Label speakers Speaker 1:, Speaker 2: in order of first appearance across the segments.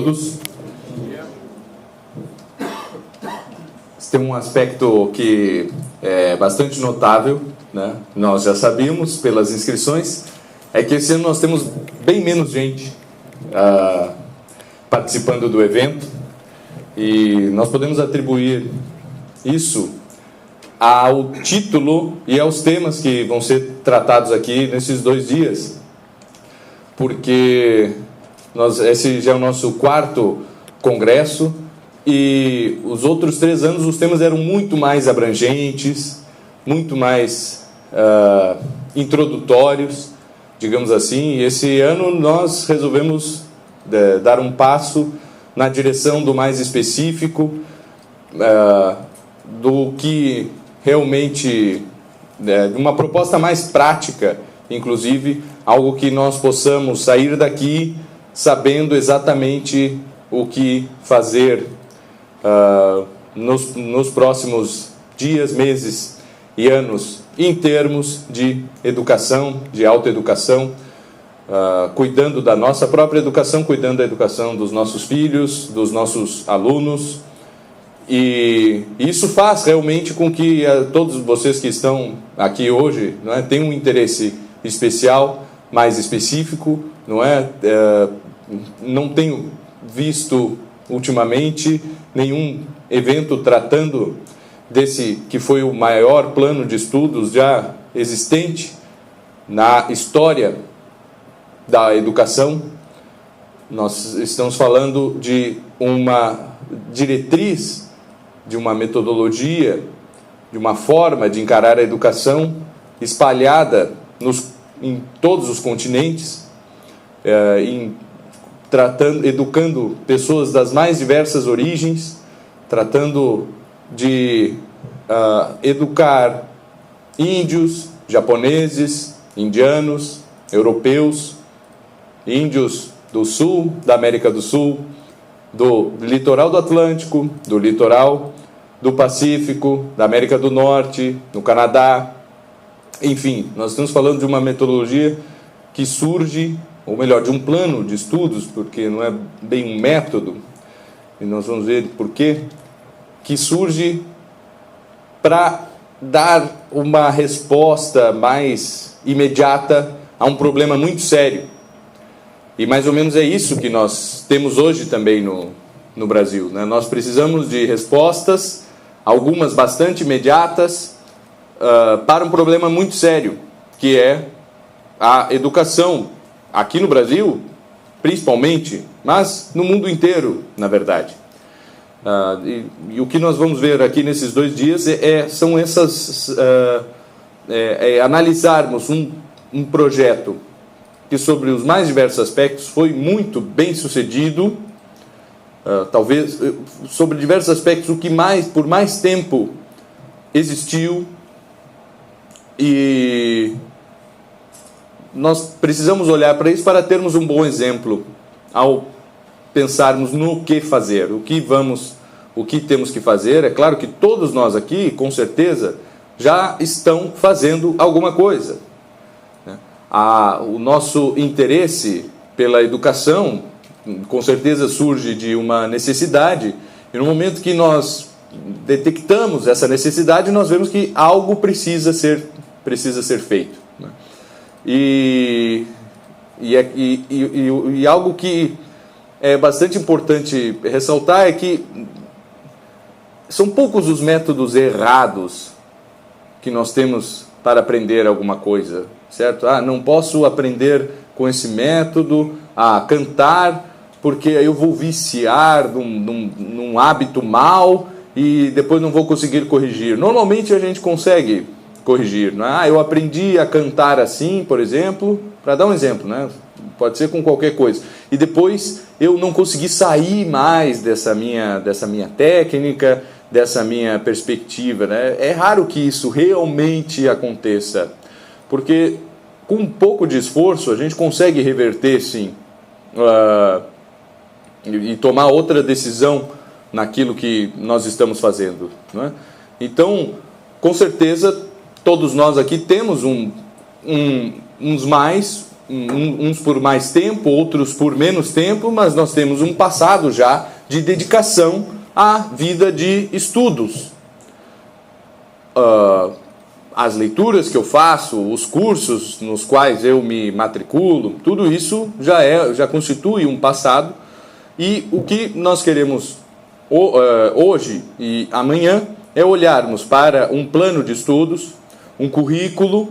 Speaker 1: todos. Tem um aspecto que é bastante notável, né? Nós já sabíamos pelas inscrições, é que esse ano nós temos bem menos gente participando do evento, e nós podemos atribuir isso ao título e aos temas que vão ser tratados aqui nesses 2 dias, porque esse já é o nosso 4º congresso, e os outros 3 anos os temas eram muito mais abrangentes, muito mais introdutórios, digamos assim. E esse ano nós resolvemos dar um passo na direção do mais específico, do que realmente, uma proposta mais prática, inclusive, algo que nós possamos sair daqui sabendo exatamente o que fazer nos próximos dias, meses e anos, em termos de educação, de autoeducação, cuidando da nossa própria educação, cuidando da educação dos nossos filhos, dos nossos alunos. E isso faz realmente com que todos vocês que estão aqui hoje, não é, tenham um interesse especial, mais específico, não é? Não tenho visto ultimamente nenhum evento tratando desse que foi o maior plano de estudos já existente na história da educação. Nós estamos falando de uma diretriz, de uma metodologia, de uma forma de encarar a educação espalhada em todos os continentes, educando pessoas das mais diversas origens, tratando de educar índios, japoneses, indianos, europeus, índios do sul, da América do Sul, do litoral do Atlântico, do litoral do Pacífico, da América do Norte, no Canadá. Enfim, nós estamos falando de uma metodologia que surge, ou melhor, de um plano de estudos, porque não é bem um método, e nós vamos ver por quê, que surge para dar uma resposta mais imediata a um problema muito sério. E mais ou menos é isso que nós temos hoje também no Brasil, né? Nós precisamos de respostas, algumas bastante imediatas, para um problema muito sério, que é a educação, aqui no Brasil, principalmente, mas no mundo inteiro, na verdade. E o que nós vamos ver aqui nesses 2 dias são analisarmos um projeto que, sobre os mais diversos aspectos, foi muito bem sucedido, talvez sobre diversos aspectos o que por mais tempo existiu, e nós precisamos olhar para isso para termos um bom exemplo ao pensarmos no que fazer, o que temos que fazer. É claro que todos nós aqui, com certeza, já estão fazendo alguma coisa. O nosso interesse pela educação, com certeza, surge de uma necessidade, e no momento que nós detectamos essa necessidade, nós vemos que algo precisa ser feito. E algo que é bastante importante ressaltar é que são poucos os métodos errados que nós temos para aprender alguma coisa, certo? Não posso aprender com esse método a cantar, porque eu vou viciar num hábito mau e depois não vou conseguir corrigir. Normalmente a gente consegue corrigir, não é? Eu aprendi a cantar assim, por exemplo, para dar um exemplo, né? Pode ser com qualquer coisa. E depois eu não consegui sair mais dessa minha técnica, dessa minha perspectiva, né? É raro que isso realmente aconteça, porque com um pouco de esforço a gente consegue reverter, sim, e tomar outra decisão naquilo que nós estamos fazendo, não é? Então, com certeza, todos nós aqui temos uns mais, uns por mais tempo, outros por menos tempo, mas nós temos um passado já de dedicação à vida de estudos. As leituras que eu faço, os cursos nos quais eu me matriculo, tudo isso já constitui um passado, e o que nós queremos hoje e amanhã é olharmos para um plano de estudos, um currículo,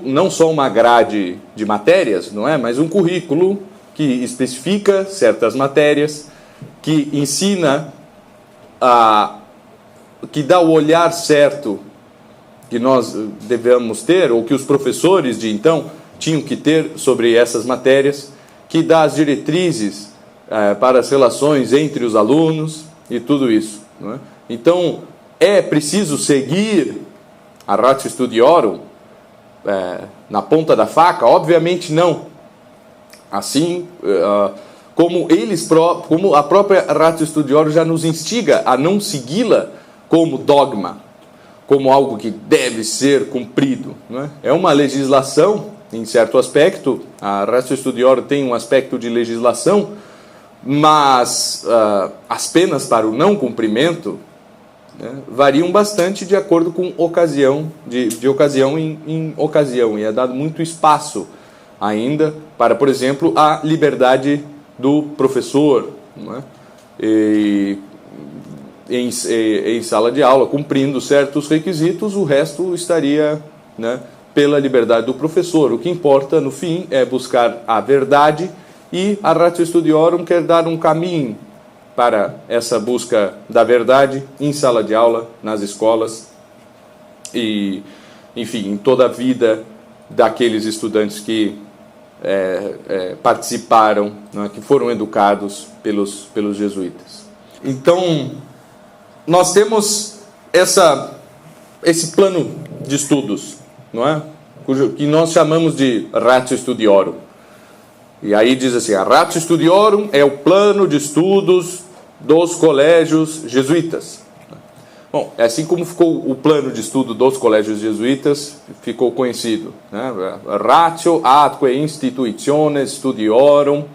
Speaker 1: não só uma grade de matérias, não é? Mas um currículo que especifica certas matérias, que ensina, que dá o olhar certo que nós devemos ter, ou que os professores de então tinham que ter sobre essas matérias, que dá as diretrizes para as relações entre os alunos e tudo isso, não é? Então, é preciso seguir a Ratio Studiorum na ponta da faca? Obviamente não. Assim, como a própria Ratio Studiorum já nos instiga a não segui-la como dogma, como algo que deve ser cumprido, não é? É uma legislação, em certo aspecto. A Ratio Studiorum tem um aspecto de legislação, mas as penas para o não cumprimento, né, variam bastante de acordo com ocasião, de ocasião em ocasião, e é dado muito espaço ainda para, por exemplo, a liberdade do professor, não é? Em sala de aula, cumprindo certos requisitos, o resto estaria, né, pela liberdade do professor. O que importa, no fim, é buscar a verdade, e a Ratio Studiorum quer dar um caminho para essa busca da verdade em sala de aula, nas escolas e, enfim, em toda a vida daqueles estudantes que participaram, não é, que foram educados pelos jesuítas. Então, nós temos esse plano de estudos, não é? Que nós chamamos de Ratio Studiorum. E aí diz assim: a Ratio Studiorum é o plano de estudos dos colégios jesuítas. Bom, é assim como ficou o plano de estudo dos colégios jesuítas, ficou conhecido, né? Ratio atque institutiones studiorum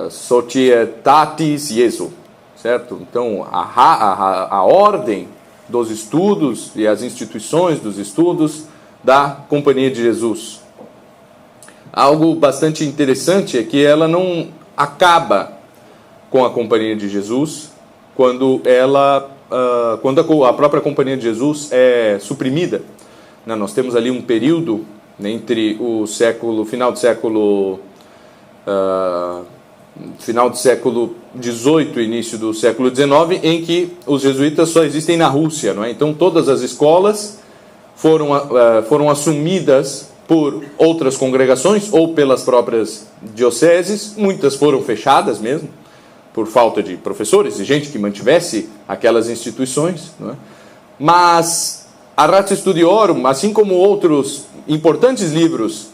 Speaker 1: Societatis Jesu, certo? Então, a ordem dos estudos e as instituições dos estudos da Companhia de Jesus. Algo bastante interessante é que ela não acaba com a Companhia de Jesus quando a própria Companhia de Jesus é suprimida. Nós temos ali um período, né, entre o final do século XVIII e início do século XIX, em que os jesuítas só existem na Rússia, não é? Então todas as escolas foram assumidas por outras congregações ou pelas próprias dioceses. Muitas foram fechadas mesmo, por falta de professores e gente que mantivesse aquelas instituições, não é? Mas a Ratio Studiorum, assim como outros importantes livros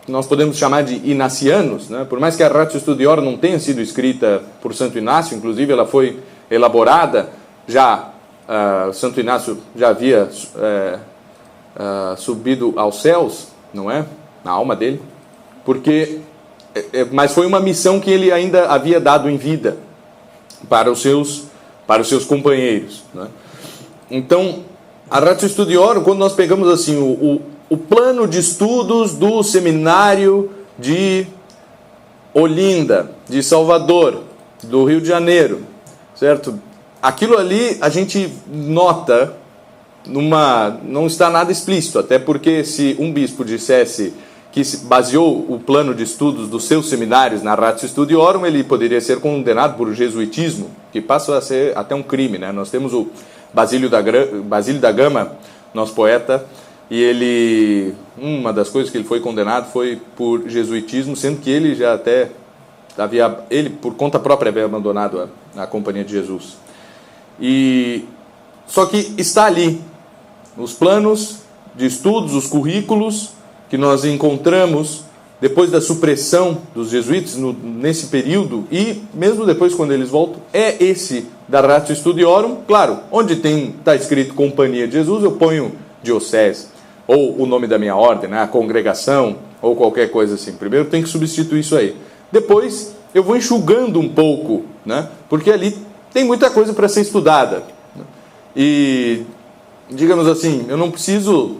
Speaker 1: que nós podemos chamar de inacianos, né? Por mais que a Ratio Studiorum não tenha sido escrita por Santo Inácio, inclusive ela foi elaborada Santo Inácio já havia subido aos céus, não é? Na alma dele, mas foi uma missão que ele ainda havia dado em vida para os seus companheiros, né? Então, a Ratio Studiorum, quando nós pegamos assim o plano de estudos do seminário de Olinda, de Salvador, do Rio de Janeiro, certo? Aquilo ali a gente nota não está nada explícito, até porque se um bispo dissesse que baseou o plano de estudos dos seus seminários na Ratio Studiorum, ele poderia ser condenado por jesuitismo, que passa a ser até um crime, né? Nós temos o Basílio da Gama, nosso poeta, e uma das coisas que ele foi condenado foi por jesuitismo, sendo que ele já até por conta própria havia abandonado a Companhia de Jesus. Só que está ali os planos de estudos, os currículos que nós encontramos depois da supressão dos jesuítas nesse período, e mesmo depois quando eles voltam, é esse da Ratio Studiorum. Claro, onde está escrito Companhia de Jesus, eu ponho diocese. ou o nome da minha ordem, né? A congregação, ou qualquer coisa assim. Primeiro tem que substituir isso aí. Depois eu vou enxugando um pouco, né? Porque ali tem muita coisa para ser estudada. E, digamos assim, eu não preciso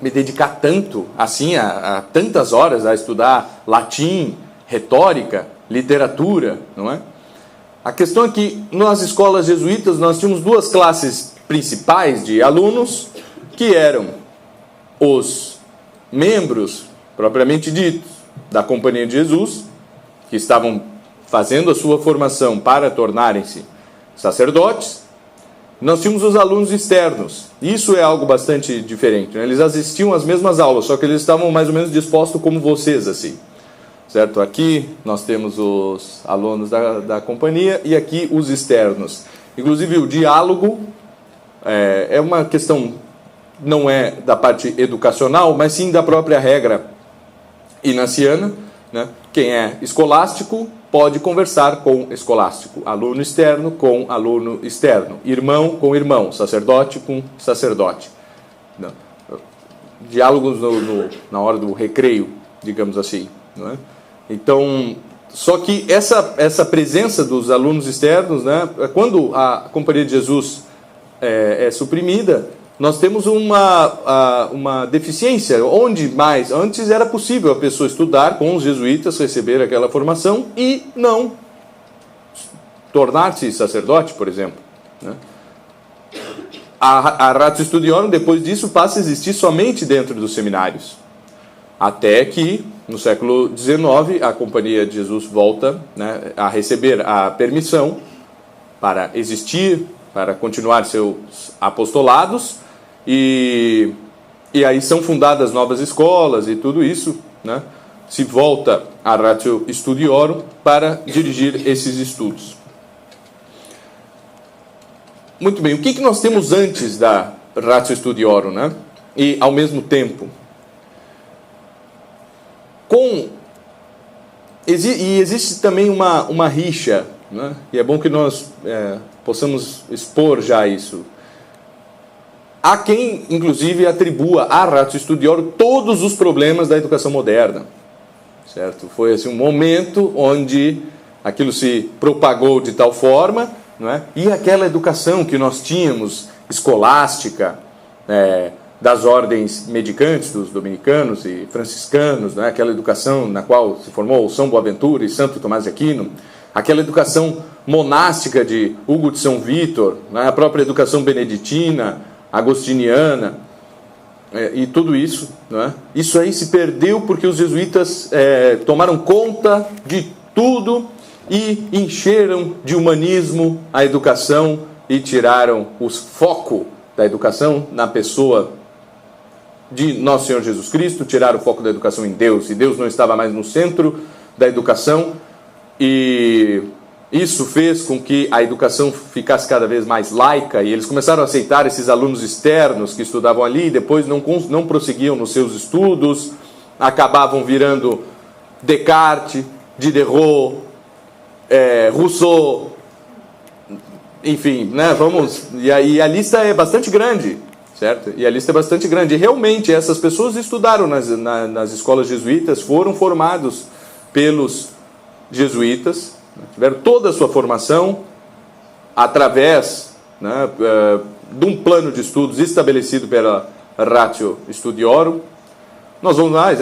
Speaker 1: me dedicar tanto, assim, a tantas horas a estudar latim, retórica, literatura, não é? A questão é que nas escolas jesuítas nós tínhamos duas classes principais de alunos, que eram os membros, propriamente ditos, da Companhia de Jesus, que estavam fazendo a sua formação para tornarem-se sacerdotes. Nós tínhamos os alunos externos. Isso é algo bastante diferente, né? Eles assistiam às mesmas aulas, só que eles estavam mais ou menos dispostos como vocês, assim. Certo? Aqui nós temos os alunos da companhia e aqui os externos. Inclusive o diálogo é uma questão, não é da parte educacional, mas sim da própria regra inaciana, né? Quem é escolástico pode conversar com escolástico, aluno externo com aluno externo, irmão com irmão, sacerdote com sacerdote. Não. Diálogos na hora do recreio, digamos assim, não é? Então, só que essa presença dos alunos externos, né, quando a Companhia de Jesus é suprimida, nós temos uma deficiência, onde mais antes era possível a pessoa estudar com os jesuítas, receber aquela formação e não tornar-se sacerdote, por exemplo, né? A Ratio Studiorum, depois disso, passa a existir somente dentro dos seminários. Até que, no século XIX, a Companhia de Jesus volta, né, a receber a permissão para existir, para continuar seus apostolados, e aí são fundadas novas escolas e tudo isso, né, se volta a Ratio Studiorum para dirigir esses estudos. Muito bem, o que nós temos antes da Ratio Studiorum, né? E, ao mesmo tempo, existe também uma rixa, né? E é bom que nós possamos expor já isso. Há quem, inclusive, atribua à Ratio Studiorum todos os problemas da educação moderna, certo? Foi assim, um momento onde aquilo se propagou de tal forma, não é? E aquela educação que nós tínhamos, escolástica, das ordens medicantes, dos dominicanos e franciscanos, né? Aquela educação na qual se formou São Boaventura e Santo Tomás de Aquino, aquela educação monástica de Hugo de São Vítor, né? A própria educação beneditina, agostiniana, e tudo isso, né? Isso aí se perdeu porque os jesuítas tomaram conta de tudo e encheram de humanismo a educação e tiraram o foco da educação na pessoa de Nosso Senhor Jesus Cristo, tiraram o foco da educação em Deus, e Deus não estava mais no centro da educação, e isso fez com que a educação ficasse cada vez mais laica, e eles começaram a aceitar esses alunos externos que estudavam ali, e depois não prosseguiam nos seus estudos, acabavam virando Descartes, Diderot, Rousseau, enfim, né, e a lista é bastante grande, certo? E a lista é bastante grande, e realmente essas pessoas estudaram nas escolas jesuítas, foram formados pelos jesuítas, tiveram toda a sua formação através, né, de um plano de estudos estabelecido pela Ratio Studiorum. Nós vamos mais,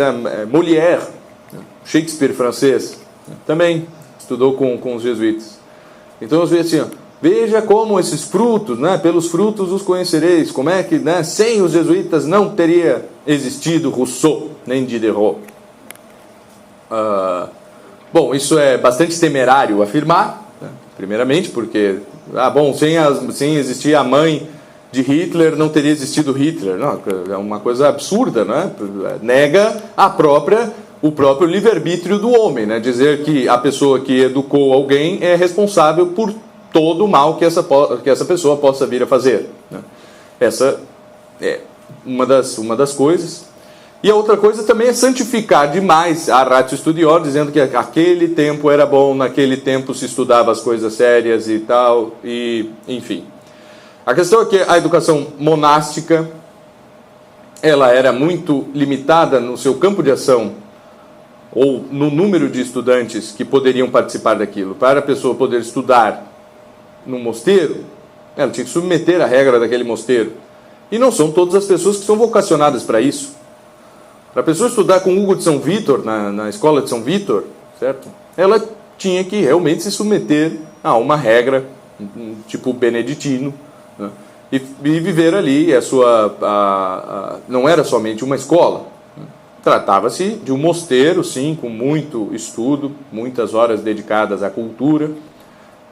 Speaker 1: Molière, Shakespeare francês, também estudou com os jesuítas. Então nós vemos assim, veja como esses frutos, né, pelos frutos os conhecereis, como é que, né, sem os jesuítas não teria existido Rousseau, nem Diderot. Bom, isso é bastante temerário afirmar, né, primeiramente, porque, sem existir a mãe de Hitler, não teria existido Hitler. Não, é uma coisa absurda, né? Nega o próprio livre-arbítrio do homem, né? Dizer que a pessoa que educou alguém é responsável por todo o mal que essa pessoa possa vir a fazer, né? Essa é uma das coisas. E a outra coisa também é santificar demais a Ratio Studiorum, dizendo que aquele tempo era bom, naquele tempo se estudava as coisas sérias e tal, e enfim. A questão é que a educação monástica ela era muito limitada no seu campo de ação ou no número de estudantes que poderiam participar daquilo. Para a pessoa poder estudar num mosteiro, ela tinha que submeter a regra daquele mosteiro. E não são todas as pessoas que são vocacionadas para isso. Para a pessoa estudar com Hugo de São Vítor, na escola de São Vítor, certo? Ela tinha que realmente se submeter a uma regra, tipo beneditino, né? E viver ali. Não era somente uma escola, né? Tratava-se de um mosteiro, sim, com muito estudo, muitas horas dedicadas à cultura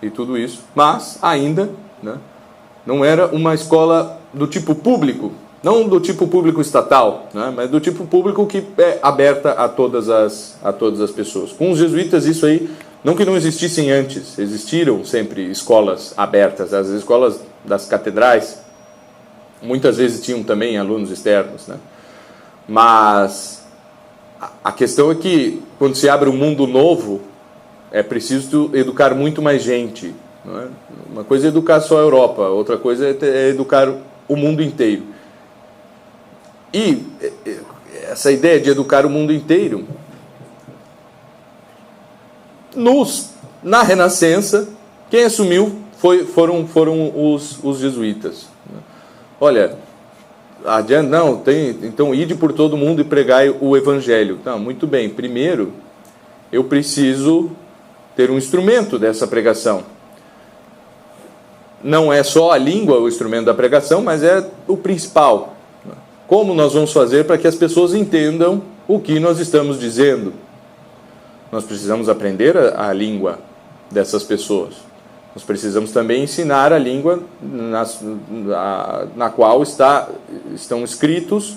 Speaker 1: e tudo isso, mas ainda, né, não era uma escola do tipo público, não do tipo público estatal, né, mas do tipo público que é aberta a todas as pessoas. Com os jesuítas isso aí, não que não existissem antes, existiram sempre escolas abertas. As escolas das catedrais muitas vezes tinham também alunos externos, né? Mas a questão é que quando se abre um mundo novo, é preciso educar muito mais gente, não é? Uma coisa é educar só a Europa, outra coisa é educar o mundo inteiro. E essa ideia de educar o mundo inteiro, na Renascença, quem assumiu foram os jesuítas. Olha, adiante, não, então ide por todo mundo e pregai o evangelho. Tá, muito bem, primeiro eu preciso ter um instrumento dessa pregação. Não é só a língua o instrumento da pregação, mas é o principal. Como nós vamos fazer para que as pessoas entendam o que nós estamos dizendo? Nós precisamos aprender a língua dessas pessoas. Nós precisamos também ensinar a língua na qual estão escritos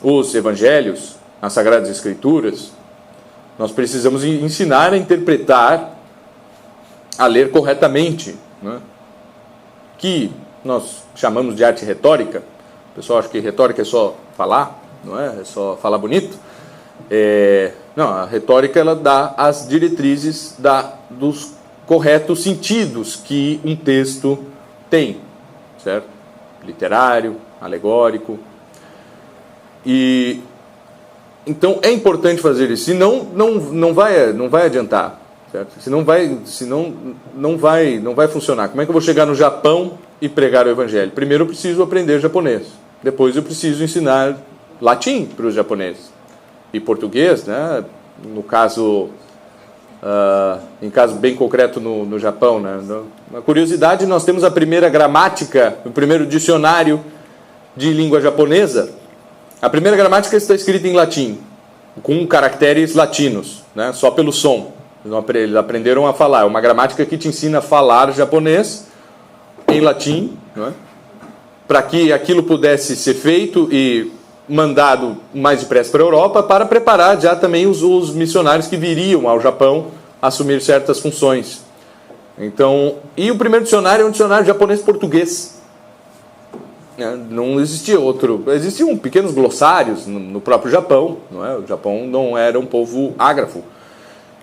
Speaker 1: os evangelhos, as Sagradas Escrituras. Nós precisamos ensinar a interpretar, a ler corretamente, né? Que nós chamamos de arte retórica. O pessoal acha que retórica é só falar, não é? É só falar bonito. Não, a retórica ela dá as diretrizes dos corretos sentidos que um texto tem, certo? Literário, alegórico. E então é importante fazer isso, senão não vai adiantar, certo? Senão não vai funcionar. Como é que eu vou chegar no Japão e pregar o evangelho? Primeiro eu preciso aprender japonês, depois eu preciso ensinar latim para os japoneses e português, né? No caso, em caso bem concreto no Japão, né? Uma curiosidade, nós temos a primeira gramática, o primeiro dicionário de língua japonesa. A primeira gramática está escrita em latim, com caracteres latinos, né? Só pelo som. Eles aprenderam a falar. É uma gramática que te ensina a falar japonês em latim, né? Para que aquilo pudesse ser feito e mandado mais depressa para a Europa, para preparar já também os missionários que viriam ao Japão assumir certas funções. Então, e o primeiro dicionário é um dicionário japonês-português. Não existia outro. Existiam pequenos glossários no próprio Japão, não é? O Japão não era um povo ágrafo.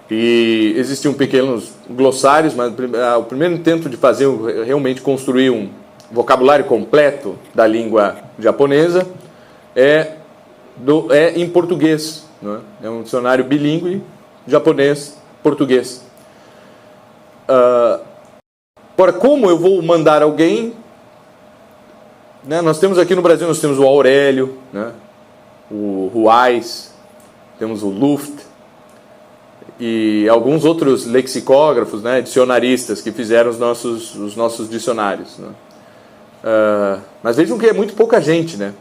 Speaker 1: E existiam pequenos glossários, mas o primeiro intento de realmente construir um vocabulário completo da língua japonesa é em português, não é? É um dicionário bilíngue, japonês-português. Agora, como eu vou mandar alguém, né? Nós temos aqui no Brasil, nós temos o Aurélio, né? O Ruais, temos o Luft e alguns outros lexicógrafos, né? Dicionaristas que fizeram os nossos dicionários, né? Mas vejam que é muito pouca gente, né?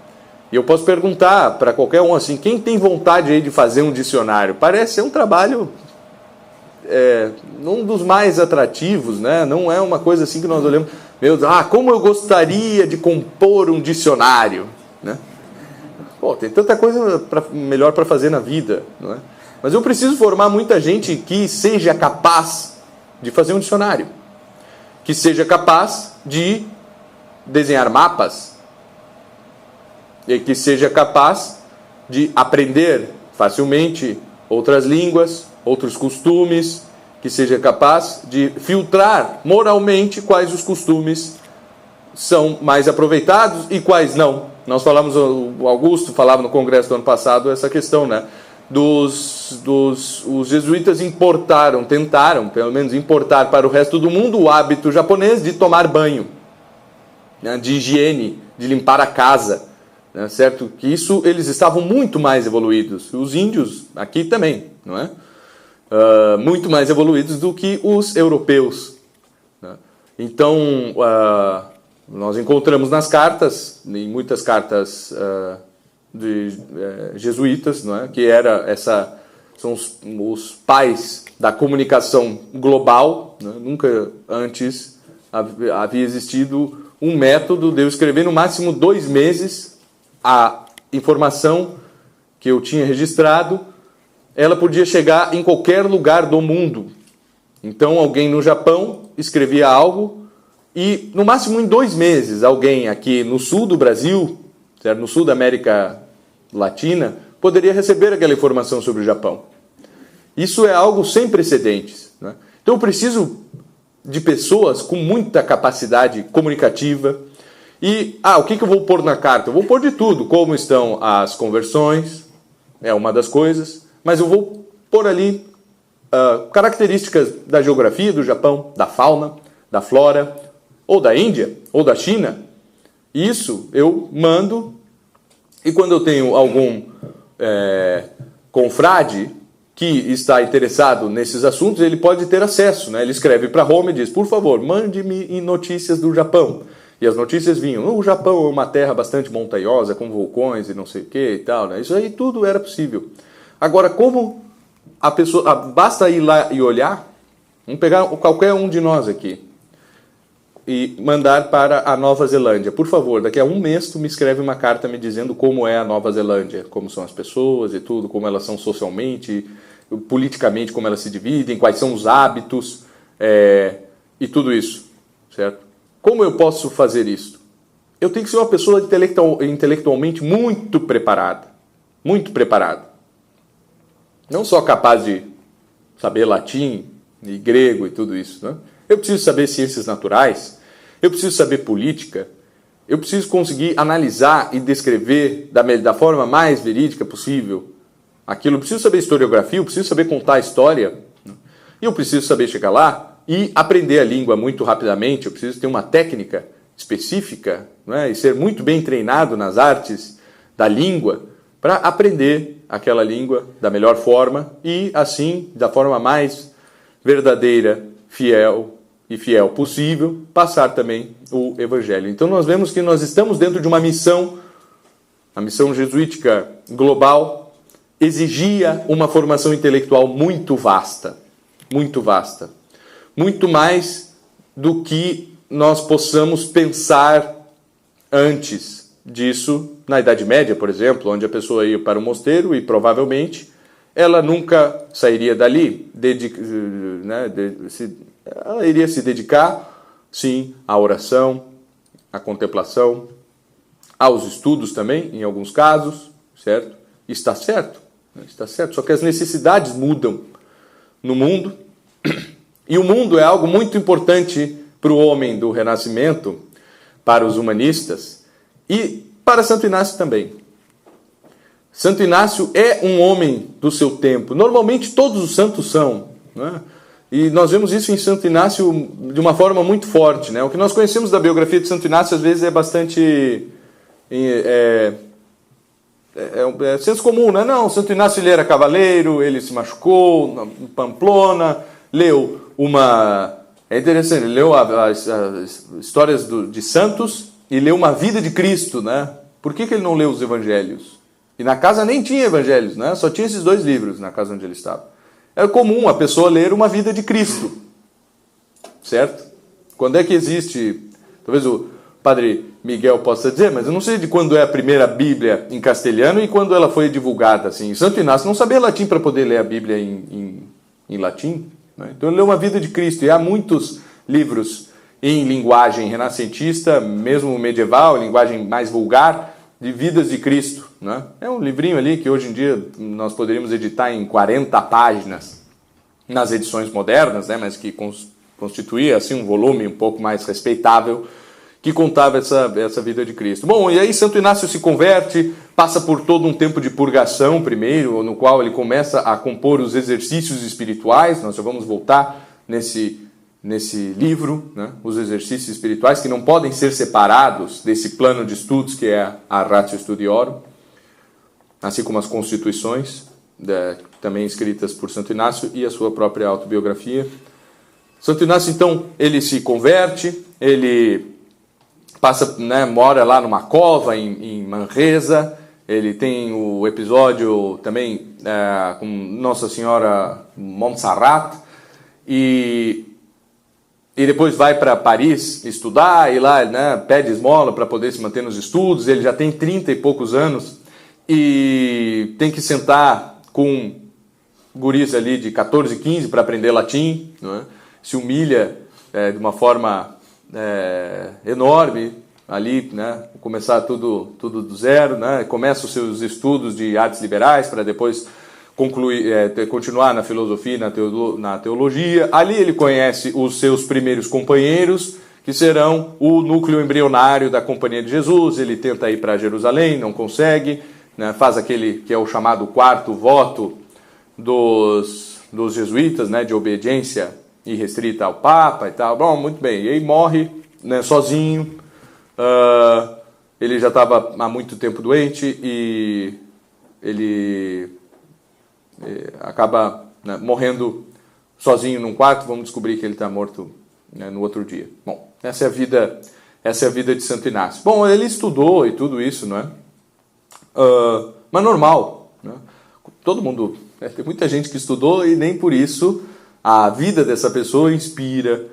Speaker 1: E eu posso perguntar para qualquer um assim, quem tem vontade aí de fazer um dicionário? Parece ser um trabalho um dos mais atrativos, né? Não é uma coisa assim que nós olhamos, meu Deus, como eu gostaria de compor um dicionário, né? Pô, tem tanta coisa melhor para fazer na vida, não é? Mas eu preciso formar muita gente que seja capaz de fazer um dicionário, que seja capaz de desenhar mapas, e que seja capaz de aprender facilmente outras línguas, outros costumes, que seja capaz de filtrar moralmente quais os costumes são mais aproveitados e quais não, nós falamos, o Augusto falava no congresso do ano passado essa questão, né? Os jesuítas tentaram pelo menos importar para o resto do mundo o hábito japonês de tomar banho, né, de higiene, de limpar a casa, né, certo? Que isso eles estavam muito mais evoluídos. Os índios aqui também, não é? Muito mais evoluídos do que os europeus, né? Então, nós encontramos nas cartas, em muitas cartas jesuítas, não é? Que são os pais da comunicação global, né? Nunca antes havia existido um método de eu escrever no máximo 2 meses a informação que eu tinha registrado, ela podia chegar em qualquer lugar do mundo. Então alguém no Japão escrevia algo e no máximo em 2 meses alguém aqui no sul do Brasil, certo? No sul da América Latina, poderia receber aquela informação sobre o Japão. Isso é algo sem precedentes, né? Então eu preciso de pessoas com muita capacidade comunicativa. E, o que eu vou pôr na carta? Eu vou pôr de tudo, como estão as conversões, é uma das coisas, mas eu vou pôr ali características da geografia do Japão, da fauna, da flora, ou da Índia, ou da China. Isso eu mando, e quando eu tenho algum confrade que está interessado nesses assuntos, ele pode ter acesso, né? Ele escreve para Roma e diz, por favor, mande-me notícias do Japão. E as notícias vinham, o Japão é uma terra bastante montanhosa, com vulcões e não sei o que e tal, né? Isso aí tudo era possível. Agora, como a pessoa... basta ir lá e olhar, vamos pegar qualquer um de nós aqui e mandar para a Nova Zelândia. Por favor, daqui a 1 mês tu me escreve uma carta me dizendo como é a Nova Zelândia, como são as pessoas e tudo, como elas são socialmente, politicamente, como elas se dividem, quais são os hábitos e tudo isso, certo? Como eu posso fazer isso? Eu tenho que ser uma pessoa intelectualmente muito preparada. Muito preparada. Não só capaz de saber latim e grego e tudo isso, né? Eu preciso saber ciências naturais, eu preciso saber política, eu preciso conseguir analisar e descrever da forma mais verídica possível aquilo. Eu preciso saber historiografia, eu preciso saber contar a história, né? E eu preciso saber chegar lá e aprender a língua muito rapidamente. Eu preciso ter uma técnica específica, né, e ser muito bem treinado nas artes da língua para aprender aquela língua da melhor forma e, assim, da forma mais verdadeira, fiel possível, passar também o Evangelho. Então nós vemos que nós estamos dentro de uma missão, a missão jesuítica global exigia uma formação intelectual muito vasta, muito mais do que nós possamos pensar antes disso, na Idade Média, por exemplo, onde a pessoa ia para o mosteiro e provavelmente ela nunca sairia dali, ela iria se dedicar, sim, à oração, à contemplação, aos estudos também, em alguns casos, certo? Está certo, só que as necessidades mudam no mundo, e o mundo é algo muito importante para o homem do Renascimento, para os humanistas, e para Santo Inácio também. Santo Inácio é um homem do seu tempo. Normalmente todos os santos são, né? E nós vemos isso em Santo Inácio de uma forma muito forte, né? O que nós conhecemos da biografia de Santo Inácio às vezes é bastante... senso comum, né? Não, Santo Inácio ele era cavaleiro, ele se machucou em Pamplona, leu uma... É interessante, ele leu as histórias de santos e leu uma vida de Cristo, né? Por que ele não leu os evangelhos? E na casa nem tinha evangelhos, né? Só tinha esses 2 livros na casa onde ele estava. Era comum a pessoa ler uma vida de Cristo, certo? Quando é que existe... Talvez o padre Miguel possa dizer, mas eu não sei de quando é a primeira Bíblia em castelhano e quando ela foi divulgada. Assim. Santo Inácio não sabia latim para poder ler a Bíblia em latim, né? Então ele leu uma vida de Cristo. E há muitos livros em linguagem renascentista, mesmo medieval, linguagem mais vulgar, de vidas de Cristo, né? É um livrinho ali que hoje em dia nós poderíamos editar em 40 páginas nas edições modernas, né? Mas que constituía assim, um volume um pouco mais respeitável, que contava essa vida de Cristo. Bom, e aí Santo Inácio se converte, passa por todo um tempo de purgação primeiro, no qual ele começa a compor os exercícios espirituais. Nós já vamos voltar nesse livro, né? Os exercícios espirituais, que não podem ser separados desse plano de estudos que é a Ratio Studiorum, assim como as constituições, também escritas por Santo Inácio, e a sua própria autobiografia. Santo Inácio, então, ele se converte, ele passa, né, mora lá numa cova em Manresa. Ele tem o episódio também com Nossa Senhora Montserrat, e depois vai para Paris estudar, e lá, né, pede esmola para poder se manter nos estudos. Ele já tem 30 e poucos anos e tem que sentar com guris ali de 14, 15 para aprender latim, não é? Se humilha de uma forma enorme ali, né? Começar tudo do zero, né? Começa os seus estudos de artes liberais para depois continuar na filosofia e na teologia. Ali ele conhece os seus primeiros companheiros, que serão o núcleo embrionário da Companhia de Jesus. Ele tenta ir para Jerusalém, não consegue, né? Faz aquele que é o chamado quarto voto dos jesuítas, né? De obediência irrestrita ao Papa e tal. Bom, muito bem. E aí morre, né, sozinho. Ele já estava há muito tempo doente e ele acaba, né, morrendo sozinho num quarto. Vamos descobrir que ele está morto, né, no outro dia. Bom, essa é a vida de Santo Inácio. Bom, ele estudou e tudo isso, não é? Mas normal, né? Todo mundo, tem muita gente que estudou e nem por isso a vida dessa pessoa inspira,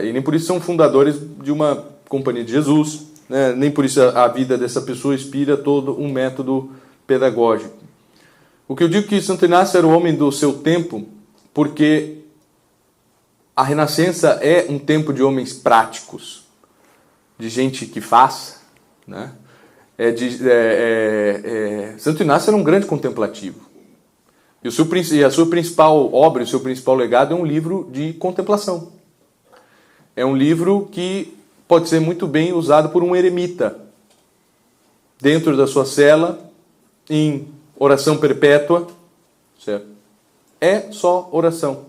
Speaker 1: e nem por isso são fundadores de uma Companhia de Jesus, né? Nem por isso a vida dessa pessoa inspira todo um método pedagógico. O que eu digo que Santo Inácio era o homem do seu tempo, porque a Renascença é um tempo de homens práticos, de gente que faz, né? Santo Inácio era um grande contemplativo. E a sua principal obra, o seu principal legado é um livro de contemplação. É um livro que pode ser muito bem usado por um eremita, dentro da sua cela, em oração perpétua, certo? É só oração.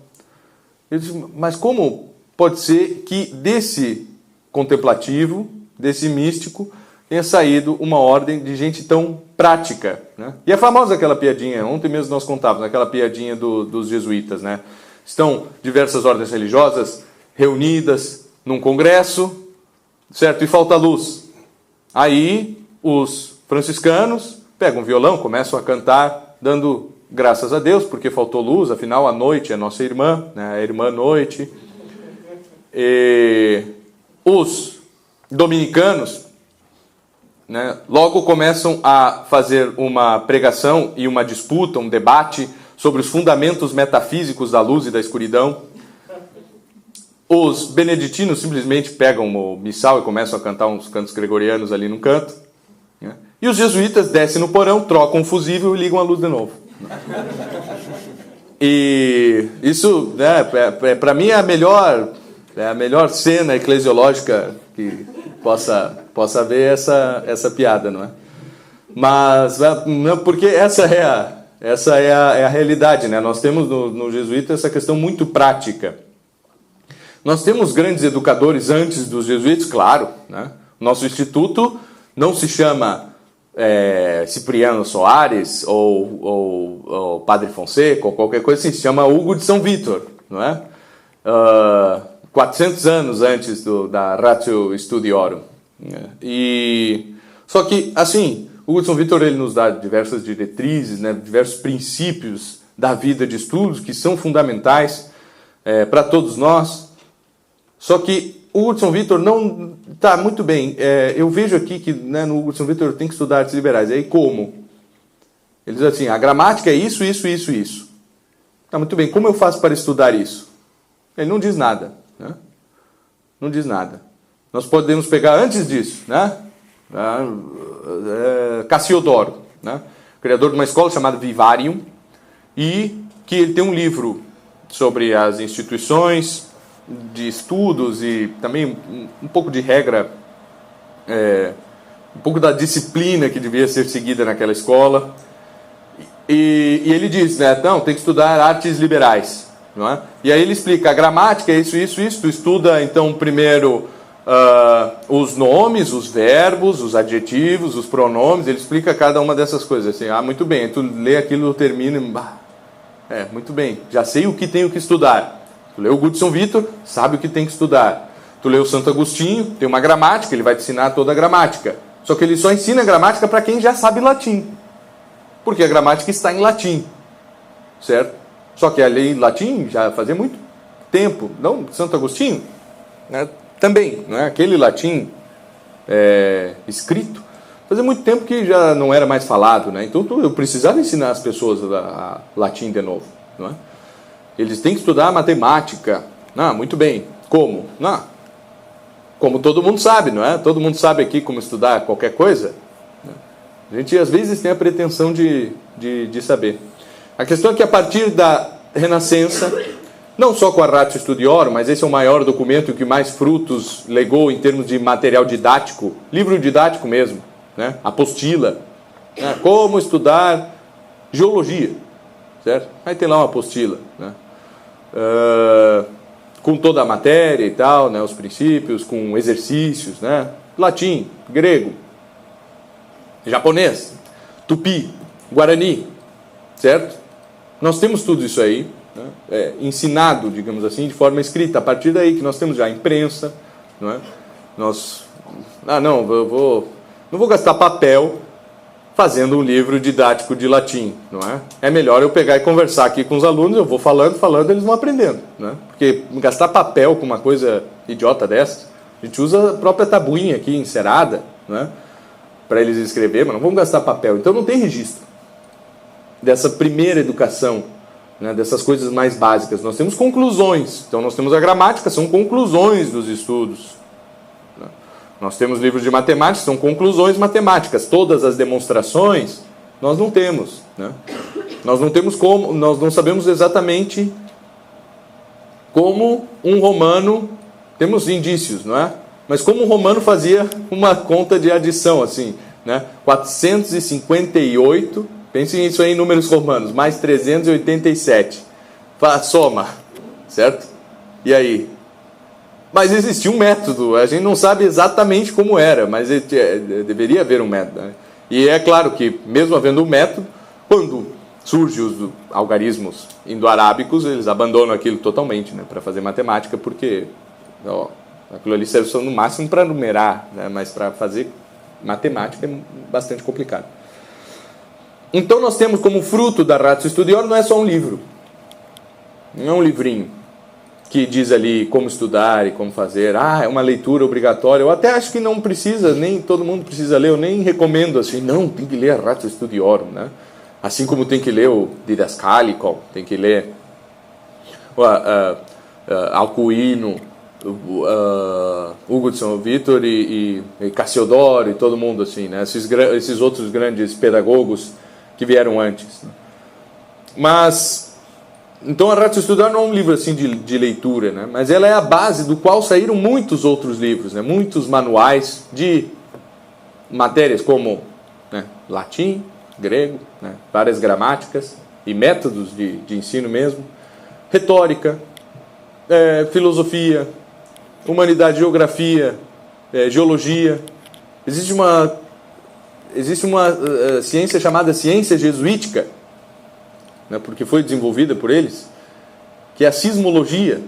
Speaker 1: Eu disse, mas como pode ser que desse contemplativo, desse místico, tenha saído uma ordem de gente tão prática, né? E é famosa aquela piadinha, ontem mesmo nós contávamos, aquela piadinha dos jesuítas, né? Estão diversas ordens religiosas reunidas num congresso, certo? E falta luz. Aí os franciscanos pegam um violão, começam a cantar, dando graças a Deus, porque faltou luz, afinal a noite é nossa irmã, né? A irmã noite. E os dominicanos, né, logo começam a fazer uma pregação e uma disputa, um debate sobre os fundamentos metafísicos da luz e da escuridão. Os beneditinos simplesmente pegam o missal e começam a cantar uns cantos gregorianos ali no canto, né? E os jesuítas descem no porão, trocam um fusível e ligam a luz de novo. E isso, né, para mim é a melhor cena eclesiológica que possa ver essa piada, não é? Mas porque essa é a realidade, né? Nós temos no jesuíta essa questão muito prática. Nós temos grandes educadores antes dos jesuítas, claro, né? Nosso instituto não se chama Cipriano Soares ou Padre Fonseca ou qualquer coisa assim, se chama Hugo de São Vítor, não é? 400 anos antes da Ratio Studiorum. E só que, assim, Hugo de São Vítor ele nos dá diversas diretrizes, né, diversos princípios da vida de estudos que são fundamentais para todos nós. Só que Hugo de São Vítor não está muito bem. Eu vejo aqui que, né, no Hugo de São Vítor tem que estudar artes liberais. E aí como? Ele diz assim, a gramática é isso, isso, isso, isso. Tá muito bem, como eu faço para estudar isso? Ele não diz nada, né? Não diz nada. Nós podemos pegar antes disso, né? Cassiodoro, né? Criador de uma escola chamada Vivarium, e que ele tem um livro sobre as instituições de estudos e também um pouco de regra um pouco da disciplina que devia ser seguida naquela escola. E ele diz, né, não, tem que estudar artes liberais, não é? E aí ele explica, a gramática é isso, isso, isso. Tu estuda, então, primeiro os nomes, os verbos, os adjetivos, os pronomes. Ele explica cada uma dessas coisas, assim, muito bem, tu lê aquilo, termina e... muito bem, já sei o que tenho que estudar. Tu lê o Hudson Vitor, sabe o que tem que estudar. Tu lê o Santo Agostinho, tem uma gramática, ele vai te ensinar toda a gramática. Só que ele só ensina a gramática para quem já sabe latim. Porque a gramática está em latim, certo? Só que a lei em latim já fazia muito tempo. Não, Santo Agostinho, né, também, não é? Aquele latim escrito, fazia muito tempo que já não era mais falado, né? Então eu precisava ensinar as pessoas a latim de novo, não é? Eles têm que estudar matemática. Muito bem. Como? Como todo mundo sabe, não é? Todo mundo sabe aqui como estudar qualquer coisa. A gente às vezes tem a pretensão de saber. A questão é que a partir da Renascença, não só com a Ratio Studiorum, mas esse é o maior documento que mais frutos legou em termos de material didático, livro didático mesmo, né? Apostila, né? Como estudar geologia, certo? Aí tem lá uma apostila, né? Com toda a matéria e tal, né? Os princípios, com exercícios, né? Latim, grego, japonês, tupi, guarani, certo? Nós temos tudo isso aí, né? Ensinado, digamos assim, de forma escrita. A partir daí que nós temos já a imprensa, não é? Eu não vou gastar papel fazendo um livro didático de latim, não é? É melhor eu pegar e conversar aqui com os alunos, eu vou falando, eles vão aprendendo, não é? Porque gastar papel com uma coisa idiota dessa, a gente usa a própria tabuinha aqui, encerada, não é? Para eles escrever, mas não vamos gastar papel. Então não tem registro dessa primeira educação, né, dessas coisas mais básicas. Nós temos conclusões. Então nós temos a gramática, são conclusões dos estudos. Né? Nós temos livros de matemática, são conclusões matemáticas. Todas as demonstrações nós não temos. Né? Nós não temos como, nós não sabemos exatamente como um romano, temos indícios, não é? Mas como um romano fazia uma conta de adição, assim, né? 458, pensem isso aí em números romanos, mais 387. Soma, certo? E aí? Mas existia um método, a gente não sabe exatamente como era, mas deveria haver um método. Né? E é claro que, mesmo havendo um método, quando surgem os algarismos indo-arábicos, eles abandonam aquilo totalmente, né, para fazer matemática, porque... aquilo ali serve só no máximo para numerar, né? Mas para fazer matemática é bastante complicado. Então nós temos como fruto da Ratio Studiorum, não é só um livro, não é um livrinho que diz ali como estudar e como fazer, é uma leitura obrigatória. Eu até acho que não precisa, nem todo mundo precisa ler, eu nem recomendo assim, não, tem que ler a Ratio Studiorum, né? Assim como tem que ler o Didascalicon, tem que ler Alcuino, Hudson Vitor e Cassiodoro e todo mundo assim, né? Esses outros grandes pedagogos que vieram antes, né? Mas então a Ratio Studiorum não é um livro assim de leitura, né? Mas ela é a base do qual saíram muitos outros livros, né? Muitos manuais de matérias como, né, latim, grego, né, várias gramáticas e métodos de ensino mesmo, retórica, filosofia, humanidade, geografia, geologia. Existe uma ciência chamada ciência jesuítica, né, porque foi desenvolvida por eles, que é a sismologia.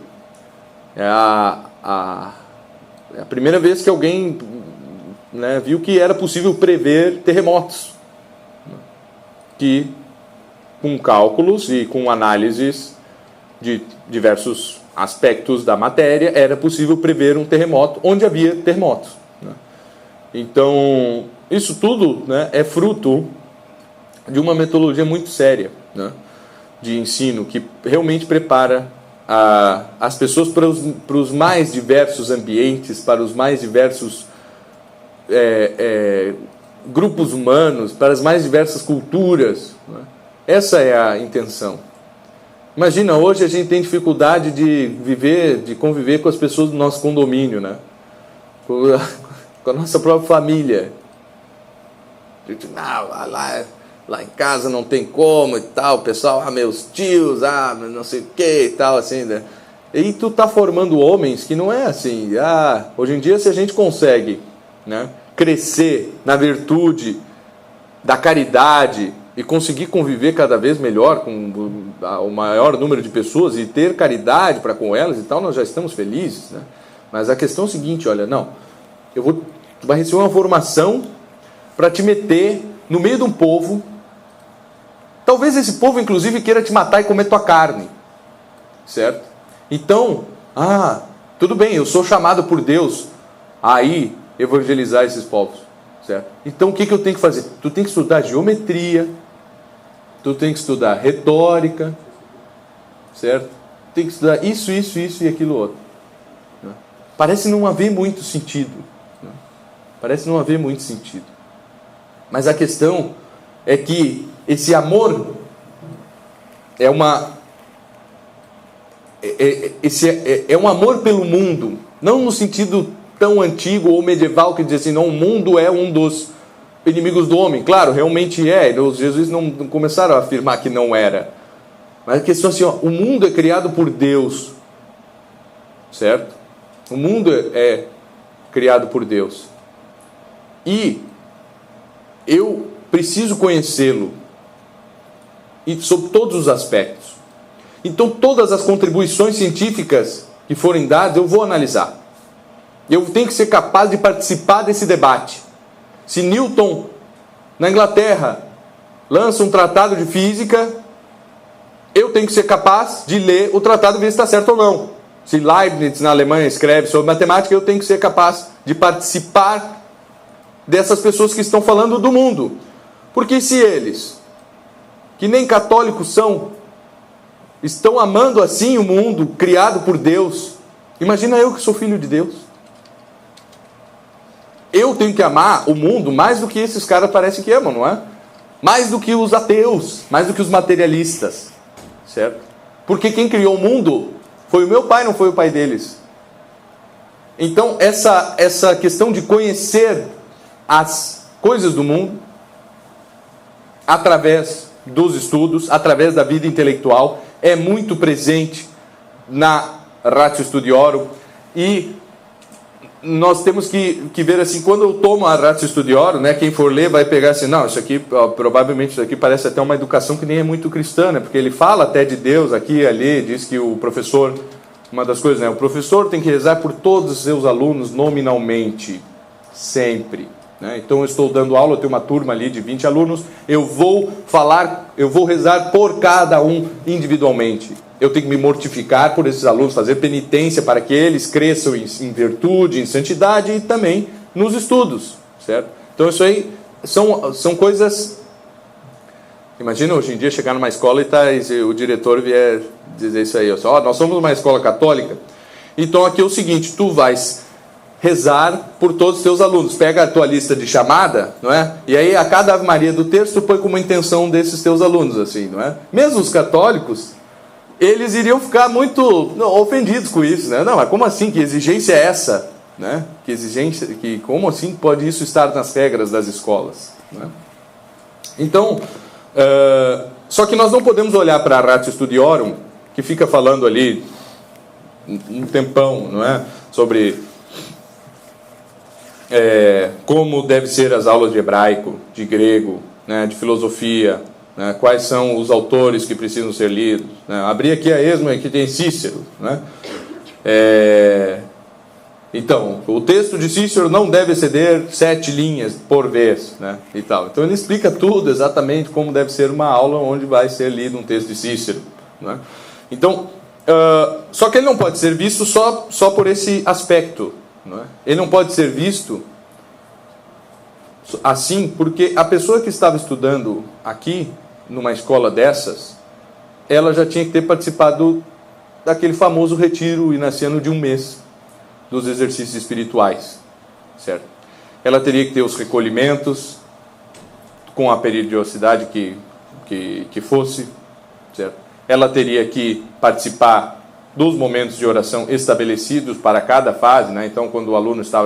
Speaker 1: É a primeira vez que alguém, né, viu que era possível prever terremotos, que com cálculos e com análises de diversos aspectos da matéria, era possível prever um terremoto onde havia terremotos, né? Então, isso tudo, né, é fruto de uma metodologia muito séria, né, de ensino, que realmente prepara as pessoas para os mais diversos ambientes, para os mais diversos grupos humanos, para as mais diversas culturas, né? Essa é a intenção. Imagina, hoje a gente tem dificuldade de conviver com as pessoas do nosso condomínio, né? com a nossa própria família. A gente, não, lá em casa não tem como e tal, o pessoal, meus tios, não sei o que e tal, assim, né? E tu tá formando homens que não é assim. Hoje em dia, se a gente consegue, né, crescer na virtude da caridade e conseguir conviver cada vez melhor com o maior número de pessoas e ter caridade para com elas e tal, nós já estamos felizes, né? Mas a questão é o seguinte, olha, não, tu vai receber uma formação para te meter no meio de um povo. Talvez esse povo, inclusive, queira te matar e comer tua carne, certo? Então, tudo bem, eu sou chamado por Deus a ir evangelizar esses povos, certo? Então, o que eu tenho que fazer? Tu tem que estudar geometria, tu tem que estudar retórica, certo? Tem que estudar isso e aquilo outro. Né? Parece não haver muito sentido. Né? Parece não haver muito sentido. Mas a questão é que esse amor é um amor pelo mundo, não no sentido tão antigo ou medieval que diz assim, não, o mundo é um dos inimigos do homem. Claro, realmente é, os jesuítas não começaram a afirmar que não era. Mas a questão é assim, o mundo é criado por Deus, certo? O mundo é criado por Deus. E eu preciso conhecê-lo, e sob todos os aspectos. Então, todas as contribuições científicas que forem dadas, eu vou analisar. Eu tenho que ser capaz de participar desse debate. Se Newton, na Inglaterra, lança um tratado de física, eu tenho que ser capaz de ler o tratado e ver se está certo ou não. Se Leibniz, na Alemanha, escreve sobre matemática, eu tenho que ser capaz de participar dessas pessoas que estão falando do mundo. Porque se eles, que nem católicos são, estão amando assim o mundo criado por Deus, imagina eu que sou filho de Deus. Eu tenho que amar o mundo mais do que esses caras parecem que amam, não é? Mais do que os ateus, mais do que os materialistas, certo? Porque quem criou o mundo foi o meu pai, não foi o pai deles. Então, essa questão de conhecer as coisas do mundo, através dos estudos, através da vida intelectual, é muito presente na Ratio Studiorum. E nós temos que ver assim, quando eu tomo a Ratio Studiorum, né, quem for ler vai pegar assim, não, isso aqui, provavelmente isso aqui parece até uma educação que nem é muito cristã, né, porque ele fala até de Deus aqui e ali, diz que o professor, uma das coisas, né, o professor tem que rezar por todos os seus alunos nominalmente, sempre. Né? Então eu estou dando aula, eu tenho uma turma ali de 20 alunos, eu vou rezar por cada um individualmente. Eu tenho que me mortificar por esses alunos, fazer penitência para que eles cresçam em virtude, em santidade e também nos estudos, certo? Então isso aí são coisas... Imagina hoje em dia chegar numa escola e o diretor vier dizer isso aí, nós somos uma escola católica, então aqui é o seguinte, tu vais rezar por todos os teus alunos, pega a tua lista de chamada, não é? E aí a cada Ave Maria do terço tu põe como intenção desses teus alunos, assim, não é? Mesmo os católicos, eles iriam ficar muito ofendidos com isso, né? Não, mas como assim? Que exigência é essa? Né? Como assim pode isso estar nas regras das escolas? Né? Então, só que nós não podemos olhar para a Ratio Studiorum, que fica falando ali um tempão, não é? Sobre como devem ser as aulas de hebraico, de grego, né? De filosofia, né? Quais são os autores que precisam ser lidos, né? Abri aqui a esmo, aqui tem Cícero, né? Então, o texto de Cícero não deve exceder 7 linhas por vez, né? E tal. Então ele explica tudo exatamente como deve ser uma aula onde vai ser lido um texto de Cícero, né? Então, só que ele não pode ser visto só por esse aspecto, não é? Ele não pode ser visto assim, porque a pessoa que estava estudando aqui, numa escola dessas, ela já tinha que ter participado daquele famoso retiro inaciano de 1 mês, dos exercícios espirituais, certo? Ela teria que ter os recolhimentos, com a periodicidade que fosse, certo? Ela teria que participar dos momentos de oração estabelecidos para cada fase, né? Então, quando o aluno estava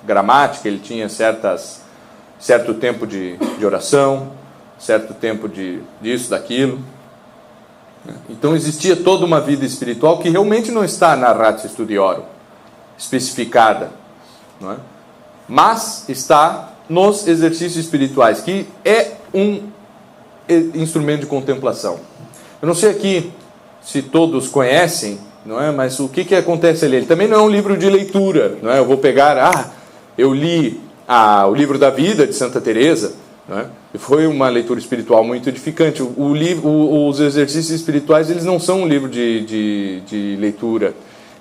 Speaker 1: gramática, ele tinha certo tempo de oração, certo tempo disso, daquilo. Então existia toda uma vida espiritual que realmente não está na Ratio Studiorum, especificada, não é? Mas está nos exercícios espirituais, que é um instrumento de contemplação. Eu não sei aqui se todos conhecem, não é? Mas o que acontece ali? Ele também não é um livro de leitura, não é? Eu vou pegar, eu li o livro da vida de Santa Teresa, não é? E foi uma leitura espiritual muito edificante. Os exercícios espirituais, eles não são um livro de leitura,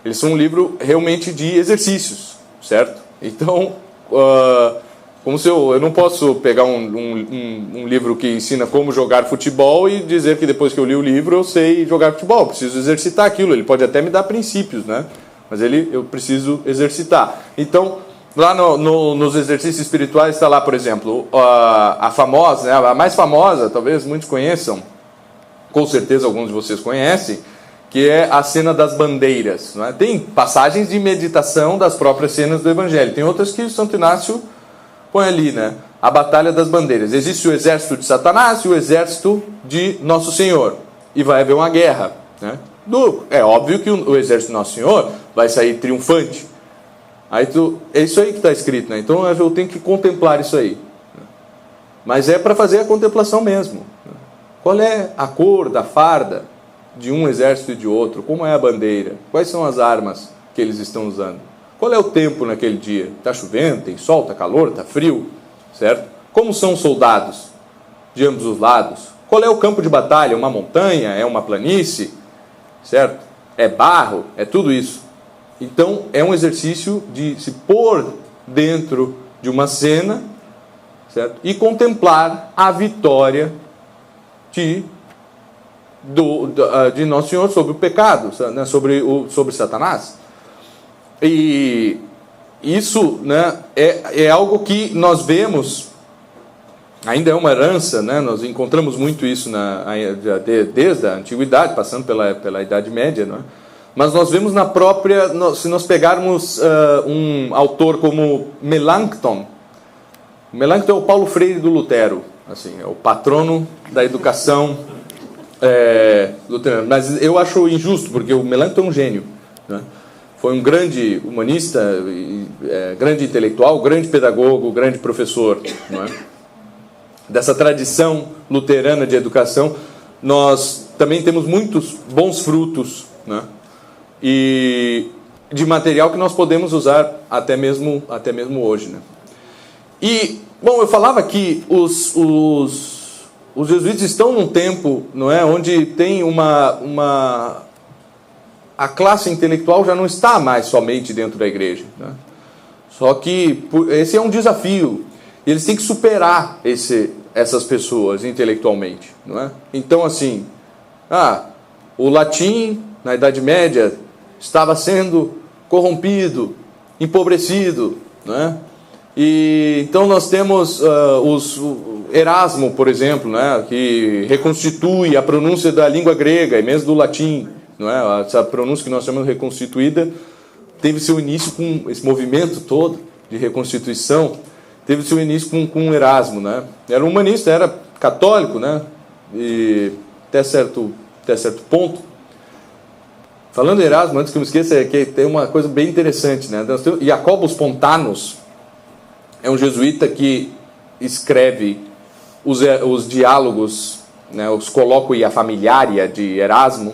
Speaker 1: eles são um livro realmente de exercícios, certo? Então, como se eu não posso pegar um livro que ensina como jogar futebol e dizer que depois que eu li o livro eu sei jogar futebol. Eu preciso exercitar aquilo. Ele pode até me dar princípios, né? Mas eu preciso exercitar. Então, lá nos exercícios espirituais está lá, por exemplo, a famosa, né, a mais famosa, talvez muitos conheçam, com certeza alguns de vocês conhecem, que é a cena das bandeiras, não é? Tem passagens de meditação das próprias cenas do Evangelho. Tem outras que Santo Inácio põe ali, né? A batalha das bandeiras. Existe o exército de Satanás e o exército de Nosso Senhor. E vai haver uma guerra, né? É óbvio que o exército de Nosso Senhor vai sair triunfante. É isso aí que está escrito, né? Então eu tenho que contemplar isso aí. Mas é para fazer a contemplação mesmo. Qual é a cor da farda de um exército e de outro? Como é a bandeira? Quais são as armas que eles estão usando? Qual é o tempo naquele dia? Está chovendo, tem sol, está calor, está frio, certo? Como são os soldados de ambos os lados? Qual é o campo de batalha? É uma montanha? É uma planície? Certo? É barro? É tudo isso. Então, é um exercício de se pôr dentro de uma cena, certo? E contemplar a vitória de Nosso Senhor sobre o pecado, né? sobre Satanás. E isso, né, é algo que nós vemos, ainda é uma herança, né? Nós encontramos muito isso desde a Antiguidade, passando pela Idade Média, não é? Mas nós vemos na própria, se nós pegarmos um autor como Melanchthon é o Paulo Freire do Lutero, assim, é o patrono da educação luterana. Mas eu acho injusto, porque o Melanchthon é um gênio, né? Foi um grande humanista, grande intelectual, grande pedagogo, grande professor, não é? Dessa tradição luterana de educação, nós também temos muitos bons frutos, né? E de material que nós podemos usar até mesmo hoje, né? E, bom, eu falava que os jesuítas estão num tempo, não é, onde tem a classe intelectual já não está mais somente dentro da igreja, né? Só que esse é um desafio. Eles têm que superar essas pessoas intelectualmente, não é? Então, assim, o latim na Idade Média estava sendo corrompido, empobrecido, não é? E então nós temos o Erasmo, por exemplo, né, que reconstitui a pronúncia da língua grega e mesmo do latim, não é? Essa pronúncia que nós chamamos de reconstituída teve seu início com esse movimento todo de reconstituição, teve seu início com Erasmo, né? Era um humanista, era católico, né? E até certo ponto. Falando em Erasmo, antes que eu me esqueça, que tem uma coisa bem interessante, né? Jacobus Pontanus é um jesuíta que escreve os diálogos, né, os Colloquia Familiaria de Erasmo,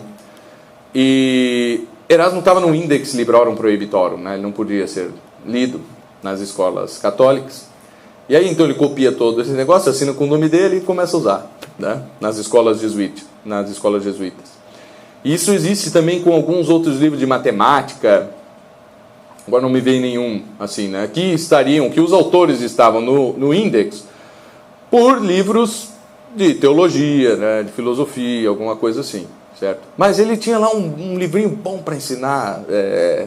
Speaker 1: e Erasmo estava no Index Librorum Prohibitorum, né? Ele não podia ser lido nas escolas católicas. E aí então ele copia todo esse negócio, assina com o nome dele e começa a usar, né, nas escolas jesuítas. E isso existe também com alguns outros livros de matemática. Agora não me vem nenhum assim, né? Que os autores estavam no Index por livros de teologia, né, de filosofia, alguma coisa assim, certo? Mas ele tinha lá um livrinho bom para ensinar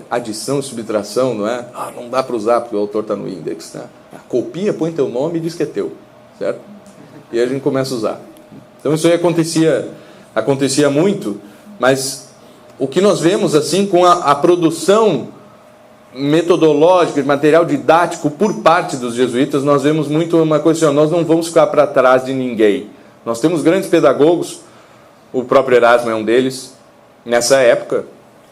Speaker 1: adição e subtração, não é? Não dá para usar porque o autor está no Index, né? Copia, põe teu nome e diz que é teu, certo? E aí a gente começa a usar. Então isso aí acontecia muito, mas o que nós vemos assim com a produção metodológico, de material didático por parte dos jesuítas, nós vemos muito uma coisa assim, nós não vamos ficar para trás de ninguém. Nós temos grandes pedagogos, o próprio Erasmo é um deles, nessa época.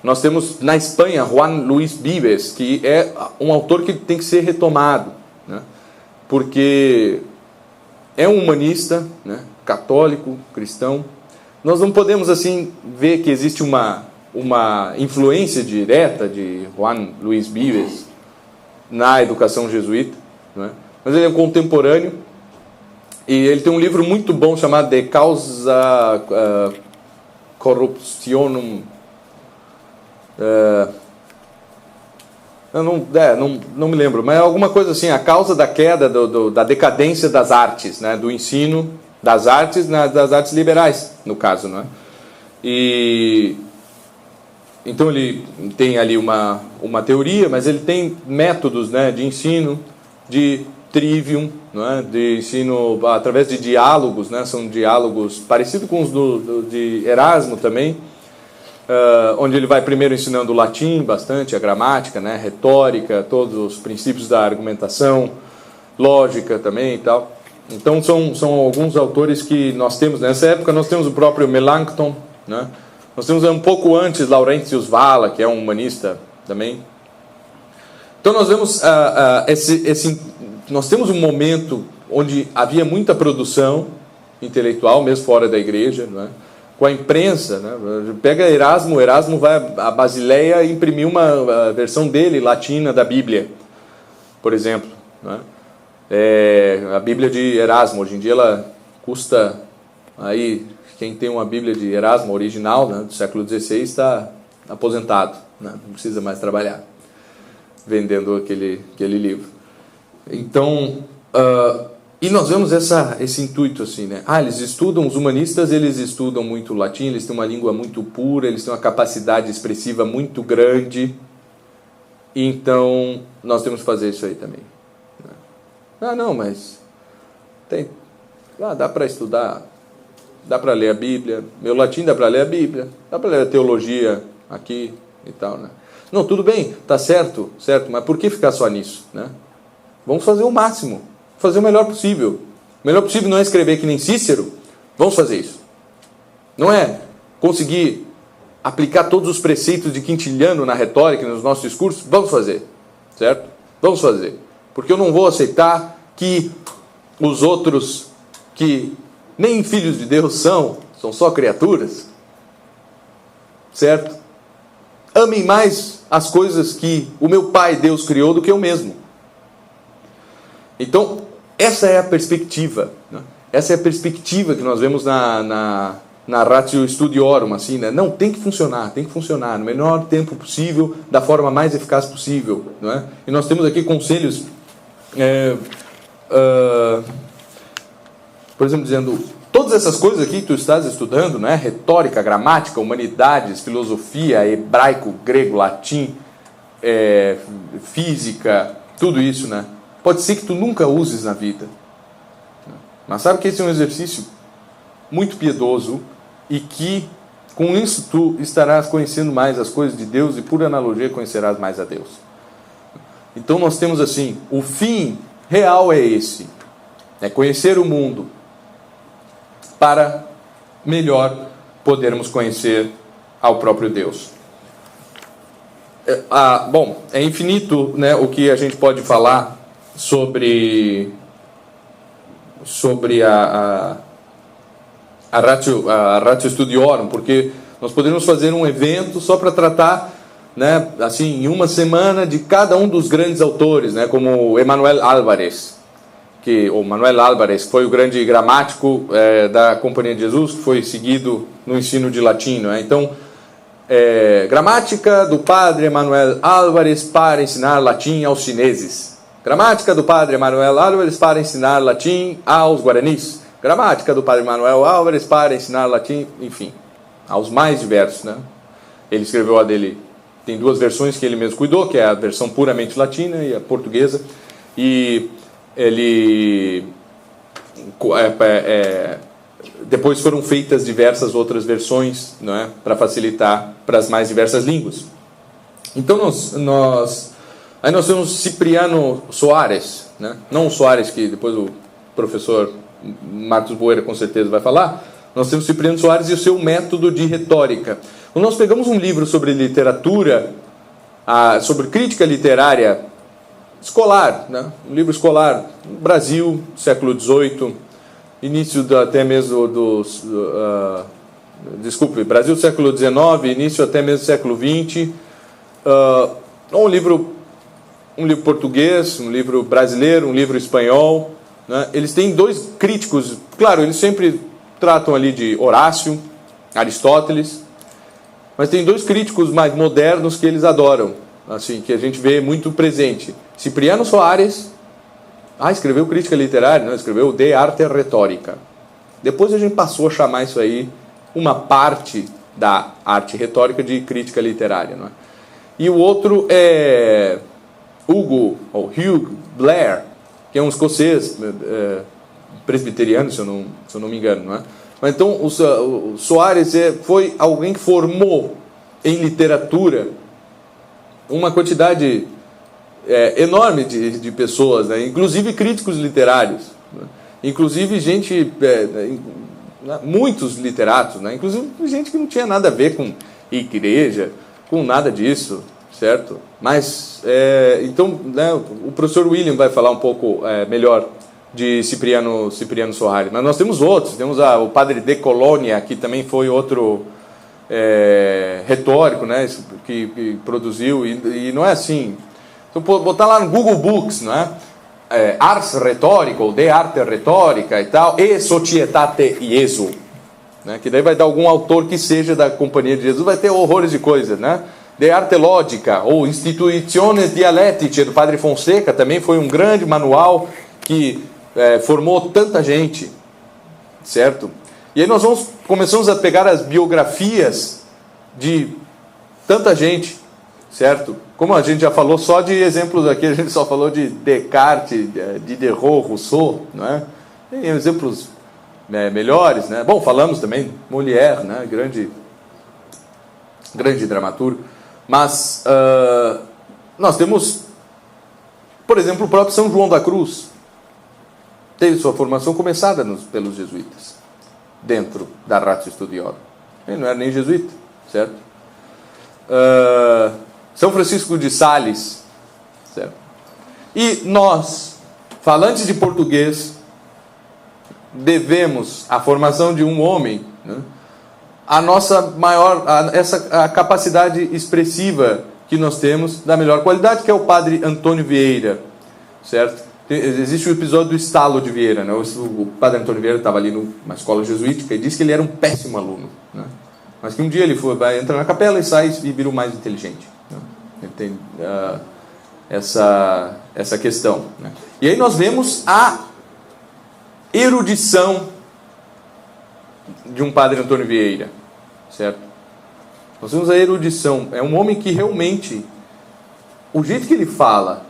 Speaker 1: Nós temos na Espanha Juan Luis Vives, que é um autor que tem que ser retomado, né? Porque é um humanista, né? Católico, cristão. Nós não podemos assim ver que existe uma influência direta de Juan Luis Vives na educação jesuíta, né? Mas ele é um contemporâneo e ele tem um livro muito bom chamado De Causa Corruptionum. Eu não me lembro, mas é alguma coisa assim, a causa da queda, da decadência das artes, né? Do ensino das artes, das artes liberais, no caso, não é? E então ele tem ali uma teoria, mas ele tem métodos, né, de ensino, de trivium, não é? De ensino através de diálogos, né? São diálogos parecidos com os de Erasmo também, onde ele vai primeiro ensinando o latim bastante, a gramática, né, retórica, todos os princípios da argumentação, lógica também e tal. Então são alguns autores que nós temos nessa época. Nós temos o próprio Melanchthon, né? Nós temos um pouco antes Laurentius Valla, que é um humanista também. Então nós vemos nós temos um momento onde havia muita produção intelectual, mesmo fora da igreja, não é? Com a imprensa, né? Pega Erasmo vai a Basileia imprimir uma versão dele, latina, da Bíblia, por exemplo, né? A Bíblia de Erasmo, hoje em dia ela custa, aí quem tem uma Bíblia de Erasmo original, né, do século XVI, está aposentado, né? Não precisa mais trabalhar vendendo aquele livro. Então, e nós vemos esse intuito assim, né? Eles estudam, os humanistas, eles estudam muito latim, eles têm uma língua muito pura, eles têm uma capacidade expressiva muito grande, então nós temos que fazer isso aí também. Não, mas dá para estudar, dá para ler a Bíblia, meu latim dá para ler a Bíblia, dá para ler a teologia aqui e tal, né? Não, tudo bem, tá certo, mas por que ficar só nisso, né? Vamos fazer o máximo, fazer o melhor possível. O melhor possível não é escrever que nem Cícero, vamos fazer isso. Não é conseguir aplicar todos os preceitos de Quintiliano na retórica e nos nossos discursos, vamos fazer, certo? Vamos fazer. Porque eu não vou aceitar que os outros, que nem filhos de Deus são só criaturas, certo? Amem mais as coisas que o meu Pai Deus criou do que eu mesmo. Então, essa é a perspectiva, né? Essa é a perspectiva que nós vemos na Ratio Studiorum, assim, né? Não, tem que funcionar no menor tempo possível, da forma mais eficaz possível, não é? E nós temos aqui conselhos, por exemplo, dizendo, todas essas coisas aqui que tu estás estudando, né? Retórica, gramática, humanidades, filosofia, hebraico, grego, latim, física, tudo isso, né? Pode ser que tu nunca uses na vida, mas sabe que esse é um exercício muito piedoso e que com isso tu estarás conhecendo mais as coisas de Deus e por analogia conhecerás mais a Deus. Então nós temos assim, o fim real é esse, é conhecer o mundo para melhor podermos conhecer ao próprio Deus. Bom, é infinito, né, o que a gente pode falar sobre a Ratio Studiorum, porque nós poderíamos fazer um evento só para tratar, né, assim, em uma semana de cada um dos grandes autores, né, como Manuel Álvares, que foi o grande gramático da Companhia de Jesus, que foi seguido no ensino de latim, né? Então, gramática do padre Manuel Álvares para ensinar latim aos chineses. Gramática do padre Manuel Álvares para ensinar latim aos guaranis. Gramática do padre Manuel Álvares para ensinar latim, enfim, aos mais diversos, né? Ele escreveu a dele, tem duas versões que ele mesmo cuidou, que é a versão puramente latina e a portuguesa, e ele depois foram feitas diversas outras versões, não é, para facilitar para as mais diversas línguas. Então nós Aí nós temos Cipriano Soares, né? Não o Soares que depois o professor Marcos Boeira com certeza vai falar. Nós temos Cipriano Soares e o seu método de retórica. Quando nós pegamos um livro sobre literatura, sobre crítica literária escolar, né? Um livro escolar, Brasil, século XVIII, início até mesmo Brasil, século XIX, início até mesmo século XX, um livro português, um livro brasileiro, um livro espanhol, né? Eles têm dois críticos, claro, eles sempre tratam ali de Horácio, Aristóteles, mas tem dois críticos mais modernos que eles adoram, assim, que a gente vê muito presente. Cipriano Soares, escreveu crítica literária, não, escreveu De Arte Retórica. Depois a gente passou a chamar isso aí uma parte da arte retórica de crítica literária, não é? E o outro é Hugh Blair, que é um escocês presbiteriano, se eu não me engano, não é? Mas então o Soares foi alguém que formou em literatura uma quantidade enorme de pessoas, né? Inclusive críticos literários, né? Inclusive gente, muitos literatos, né? Inclusive gente que não tinha nada a ver com igreja, com nada disso, certo? Mas, então, né, o professor William vai falar um pouco melhor de Cipriano Soares, mas nós temos outros, temos o padre de Colônia, que também foi outro retórico, né, que produziu, e não é assim. Então, botar lá no Google Books, não é? Ars Rhetorica, ou De Arte Retórica e tal, e Societate Jesu, né? Que daí vai dar algum autor que seja da Companhia de Jesus, vai ter horrores de coisas, né? De Arte Logica, ou Institutiones Dialétiche, do Padre Fonseca, também foi um grande manual que formou tanta gente, certo? E aí nós começamos a pegar as biografias de tanta gente, certo? Como a gente já falou só de exemplos aqui, a gente só falou de Descartes, Diderot, Rousseau, não é? Tem exemplos melhores, né? Bom, falamos também Molière, né? Grande dramaturgo. Mas nós temos, por exemplo, o próprio São João da Cruz. Teve sua formação começada pelos jesuítas, dentro da Ratio Studiorum. Ele não era nem jesuíta, certo? São Francisco de Sales, certo? E nós, falantes de português, devemos à formação de um homem, né, a capacidade expressiva que nós temos da melhor qualidade, que é o padre Antônio Vieira, certo? Existe o episódio do estalo de Vieira, né? O padre Antônio Vieira estava ali numa escola jesuítica e disse que ele era um péssimo aluno, né? Mas que um dia ele vai entrar na capela e sai e vira o mais inteligente, né? Ele tem essa questão, né? E aí nós vemos a erudição de um padre Antônio Vieira, certo? Nós vemos a erudição. É um homem que realmente, o jeito que ele fala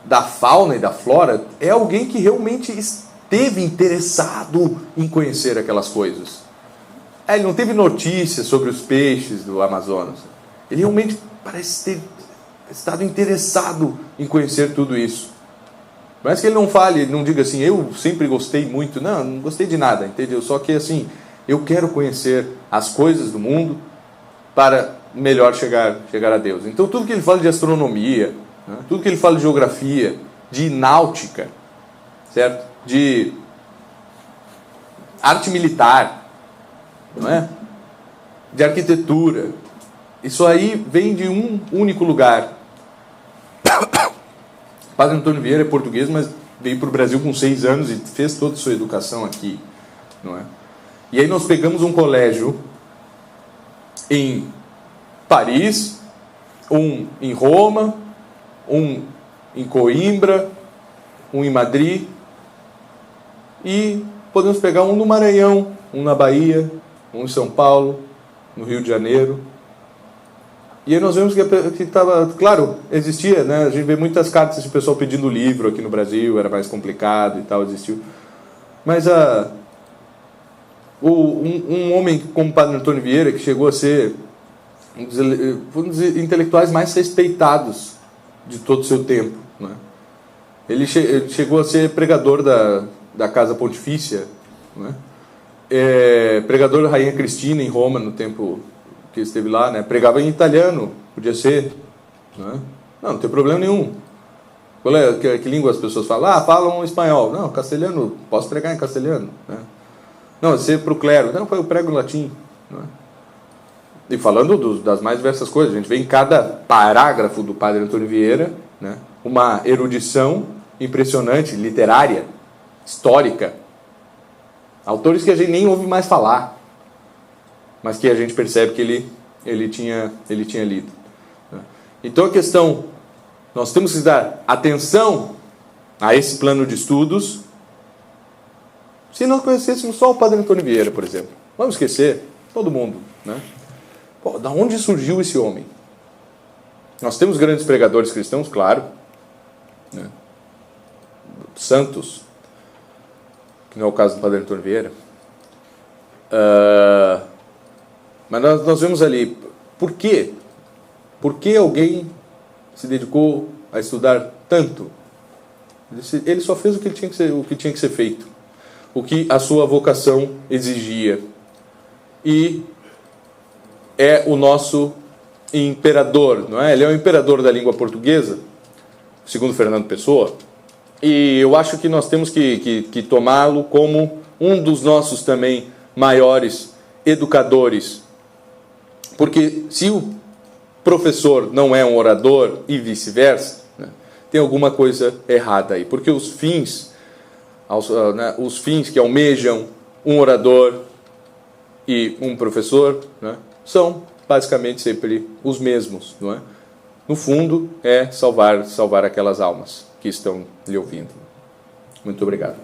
Speaker 1: da fauna e da flora, é alguém que realmente esteve interessado em conhecer aquelas coisas. Ele não teve notícias sobre os peixes do Amazonas. Ele realmente parece ter estado interessado em conhecer tudo isso. Mas que ele não fale, não diga assim, eu sempre gostei muito. Não gostei de nada, entendeu? Só que assim, eu quero conhecer as coisas do mundo para melhor chegar a Deus. Então tudo que ele fala de astronomia, né, tudo que ele fala de geografia, de náutica, certo? De arte militar, não é? De arquitetura, isso aí vem de um único lugar. O padre Antônio Vieira é português, mas veio para o Brasil com 6 anos e fez toda a sua educação aqui, não é? E aí nós pegamos um colégio em Paris, um em Roma, um em Coimbra, um em Madrid, e podemos pegar um no Maranhão, um na Bahia, um em São Paulo, no Rio de Janeiro. E aí nós vemos que estava, claro, existia, né? A gente vê muitas cartas de pessoal pedindo livro aqui no Brasil, era mais complicado e tal, existiu. Mas um homem como o padre Antônio Vieira, que chegou a ser um dos intelectuais mais respeitados de todo o seu tempo, né? Ele chegou a ser pregador da Casa Pontifícia, né? Pregador da Rainha Cristina em Roma, no tempo que esteve lá, né? Pregava em italiano, podia ser, né? Não tem problema nenhum. Qual é, que língua as pessoas falam? Ah, falam espanhol. Não, castelhano, posso pregar em castelhano, né? Não, ser para o clero. Não, eu prego em latim, né? E falando das mais diversas coisas, a gente vê em cada parágrafo do Padre Antônio Vieira, né, uma erudição impressionante, literária, histórica. Autores que a gente nem ouve mais falar, mas que a gente percebe que ele tinha lido. Então a questão, nós temos que dar atenção a esse plano de estudos. Se nós conhecêssemos só o Padre Antônio Vieira, por exemplo, vamos esquecer, todo mundo, né? Pô, da onde surgiu esse homem? Nós temos grandes pregadores cristãos, claro, né? Santos, que não é o caso do Padre Antônio Vieira. Mas nós vemos ali, por quê? Por que alguém se dedicou a estudar tanto? Ele só fez o que tinha que ser feito, o que a sua vocação exigia. E é o nosso imperador, não é? Ele é o imperador da língua portuguesa, segundo Fernando Pessoa, e eu acho que nós temos que tomá-lo como um dos nossos também maiores educadores, porque se o professor não é um orador e vice-versa, né, tem alguma coisa errada aí, porque os fins que almejam um orador e um professor, né, são basicamente sempre os mesmos, não é? No fundo, é salvar aquelas almas que estão lhe ouvindo. Muito obrigado.